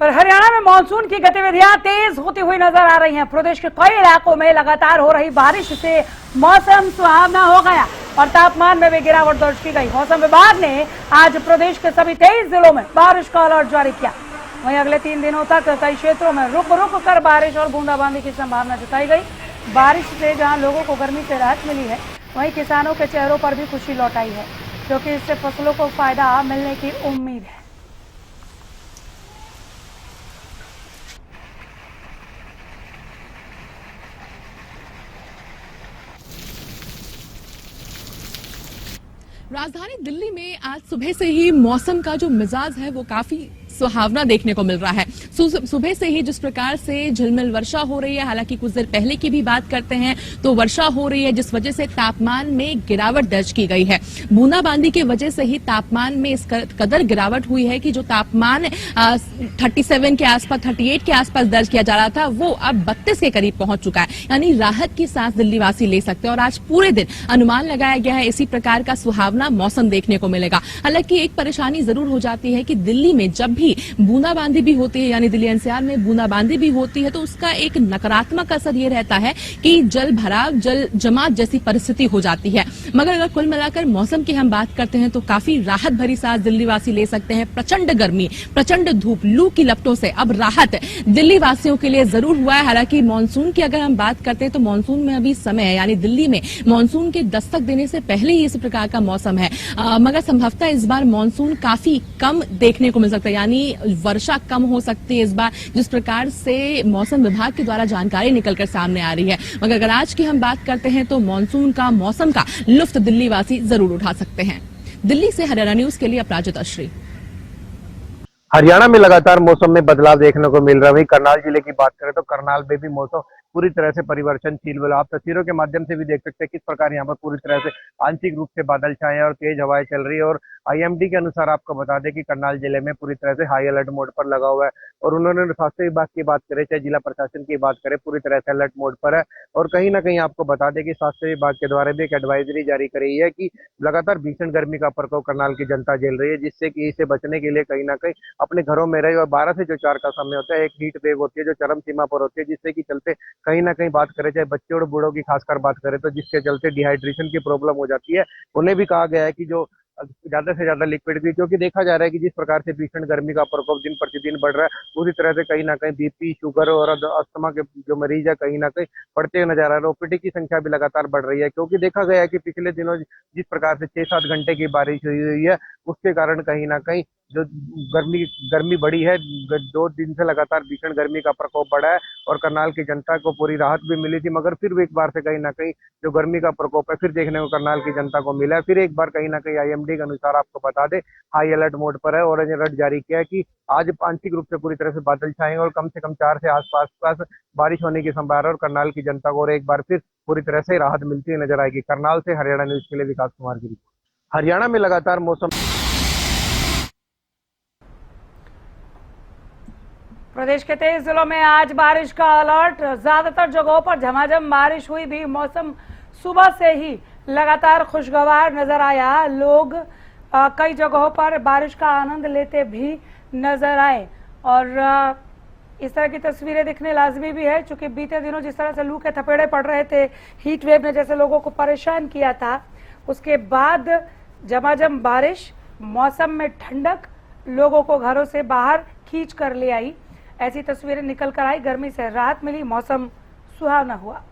और हरियाणा में मानसून की गतिविधियां तेज होती हुई नजर आ रही हैं। प्रदेश के कई इलाकों में लगातार हो रही बारिश से मौसम सुहावना हो गया और तापमान में भी गिरावट दर्ज की गई। मौसम विभाग ने आज प्रदेश के सभी 23 जिलों में बारिश का अलर्ट जारी किया। वहीं अगले 3 दिनों तक कई क्षेत्रों में रुक रुक कर बारिश और बूंदाबांदी की संभावना जताई गई। बारिश से जहां लोगों को गर्मी से राहत मिली है, वहीं किसानों के चेहरों पर भी खुशी लौट आई है, क्योंकि इससे फसलों को फायदा मिलने की उम्मीद है। राजधानी दिल्ली में आज सुबह से ही मौसम का जो मिजाज है वो काफी सुहावना देखने को मिल रहा है। सुबह से ही जिस प्रकार से झिलमिल वर्षा हो रही है, हालांकि कुछ देर पहले की भी बात करते हैं तो वर्षा हो रही है, जिस वजह से तापमान में गिरावट दर्ज की गई है। बूंदाबांदी की वजह से ही तापमान में इस कदर गिरावट हुई है कि जो तापमान 37 के आसपास, 38 के आसपास दर्ज किया जा रहा था, वो अब 32 के करीब पहुंच चुका है। यानी राहत की सांस दिल्ली वासी ले सकते हैं और आज पूरे दिन अनुमान लगाया गया है इसी प्रकार का सुहावना मौसम देखने को मिलेगा। हालांकि एक परेशानी जरूर हो जाती है कि दिल्ली में जब भी बूंदाबांदी भी होती है, यानी दिल्ली एनसीआर में बूंदाबांदी भी होती है, तो उसका एक नकारात्मक असर ये रहता है कि जल भराव, जल जमाव जैसी परिस्थिति हो जाती है। मगर अगर कुल मिलाकर मौसम की हम बात करते हैं तो काफी राहत भरी सांस दिल्ली वासी ले सकते हैं। प्रचंड गर्मी, प्रचंड धूप, लू की लपटों से अब राहत दिल्ली वासियों के लिए जरूर हुआ है। हालांकि मानसून की अगर हम बात करते हैं तो मानसून में अभी समय है, यानी दिल्ली में मानसून के दस्तक देने से पहले ही इस प्रकार का मौसम है। मगर संभवतः इस बार मानसून काफी कम देखने को मिल सकता है, यानी वर्षा कम हो सकती है इस बार, जिस प्रकार से मौसम विभाग के द्वारा जानकारी निकलकर सामने आ रही है। मगर अगर आज की हम बात करते हैं तो मानसून का, मौसम का लुत्फ दिल्ली वासी जरूर उठा सकते हैं। दिल्ली से हरियाणा न्यूज के लिए अपराजित अश्री। हरियाणा में लगातार मौसम में बदलाव देखने को मिल रहा है। वहीं करनाल जिले की बात करें तो करनाल में भी मौसम पूरी तरह से परिवर्तनशील हुआ। आप तस्वीरों के माध्यम से भी देख सकते हैं किस प्रकार यहाँ पर पूरी तरह से आंशिक रूप से बादल छाए हैं और तेज हवाएं चल रही है। और आईएमडी के अनुसार आपको बता दें कि करनाल जिले में पूरी तरह से हाई अलर्ट मोड पर लगा हुआ है। और उन्होंने स्वास्थ्य विभाग की बात करे, चाहे जिला प्रशासन की बात करें, पूरी तरह से अलर्ट मोड पर है। और कहीं ना कहीं आपको बता दें कि स्वास्थ्य विभाग के द्वारा भी एक एडवाइजरी जारी करी है कि लगातार भीषण गर्मी का प्रकोप करनाल की जनता झेल रही है, जिससे कि इसे बचने के लिए कहीं ना कहीं अपने घरों में रहे। और 12 से जो 4 का समय होता है, एक हीट वेव होती है जो चरम सीमा पर होती है, जिससे कि चलते कहीं ना कहीं बात करें, चाहे बच्चों और बूढ़ों की खासकर बात करें, तो जिसके चलते डिहाइड्रेशन की प्रॉब्लम हो जाती है। उन्हें भी कहा गया है कि जो ज्यादा से ज्यादा लिक्विड भी, क्योंकि देखा जा रहा है कि जिस प्रकार से भीषण गर्मी का प्रकोप दिन प्रतिदिन बढ़ रहा है, पूरी तरह से कहीं ना कहीं बीपी, शुगर और अस्थमा के जो मरीज है कहीं ना कहीं बढ़ते नजर आ रहे हैं। ओपीडी की संख्या भी लगातार बढ़ रही है, क्योंकि देखा गया है कि पिछले दिनों जिस प्रकार से 6-7 घंटे की बारिश हुई है, उसके कारण कहीं ना कहीं जो गर्मी बढ़ी है। 2 दिन से लगातार भीषण गर्मी का प्रकोप बढ़ा है और करनाल की जनता को पूरी राहत भी मिली थी, मगर फिर भी एक बार से कहीं ना कहीं जो गर्मी का प्रकोप है फिर देखने को करनाल की जनता को मिला है। फिर एक बार कहीं ना कहीं आईएमडी के अनुसार आपको बता दें हाई अलर्ट मोड पर है, ऑरेंज अलर्ट जारी किया है कि आज आंशिक रूप से पूरी तरह से बादल छाएंगे और कम से कम 4 से आसपास बारिश होने की संभावना है। और करनाल की जनता को और एक बार फिर पूरी तरह से राहत मिलती हुई नजर आएगी। करनाल से हरियाणा न्यूज के लिए विकास कुमार की रिपोर्ट। हरियाणा में लगातार मौसम। प्रदेश के 23 जिलों में आज बारिश का अलर्ट। ज्यादातर जगहों पर झमाझम बारिश हुई भी। मौसम सुबह से ही लगातार खुशगवार नजर आया। लोग कई जगहों पर बारिश का आनंद लेते भी नजर आए और इस तरह की तस्वीरें दिखने लाजमी भी है, क्योंकि बीते दिनों जिस तरह से लू के थपेड़े पड़ रहे थे, हीट वेव ने जैसे लोगों को परेशान किया था, उसके बाद झमाझम बारिश, मौसम में ठंडक लोगों को घरों से बाहर खींच कर ले आई। ऐसी तस्वीरें निकल कर आई, गर्मी से राहत मिली, मौसम सुहावना हुआ।